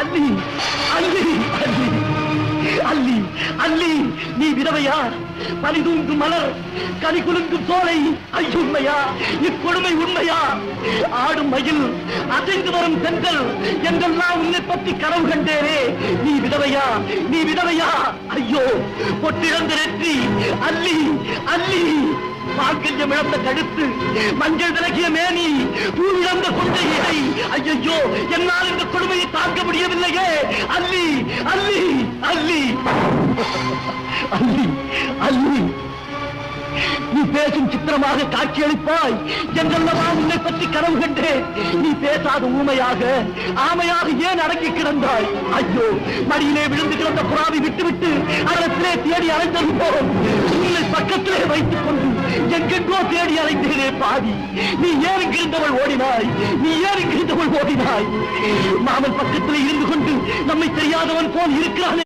அல்லி அல்லி அல்லி அல்லி அல்லி நீ விதவையா? பனிதூங்கும் மலர், கனி குலுங்கும் சோலை, ஐயுண்மையா? இக்கொடுமை உண்மையா? ஆடும் மயில், அசைந்து வரும் செங்கல் என்றெல்லாம் உன்னை பற்றி கனவு கண்டேனே. நீ விதவையா? நீ விதவையா? ஐயோ, பொட்டிழந்த நெற்றி, அல்லி அல்லி! பாங்கல்யம் இழந்த கழுத்து, மஞ்சள் விலகிய மேனி, பூவிழந்த கொண்ட இடை, ஐயோ, என்னால் இந்த கொடுமையை தாங்க முடியவில்லையே. அல்லி அல்லி அல்லி அல்லி அல்லி! நீ பேசும் சித்திரமாக காட்சியளிப்பாய் என்றெல்லாம் உன்னை பற்றி கனவு கண்டேன். நீ பேசாத ஊமையாக, ஆமையாக ஏன் அடங்கி கிடந்தாய்? ஐயோ, மடியிலே விழுந்து கிடந்த புறாவை விட்டுவிட்டு அதத்திலே தேடி அலைந்தது போம். உன்னை பக்கத்திலே வைத்துக் கொண்டு எங்கெங்கோ தேடி அலைந்தேனே பாவி! நீ ஏன் இங்கிருந்தவள் ஓடினாய்? நீ ஏன் இங்கிருந்தவள் ஓடினாய்? மாமன் பக்கத்திலே இருந்து கொண்டு நம்மை தெரியாதவன் போல் இருக்கிறானே.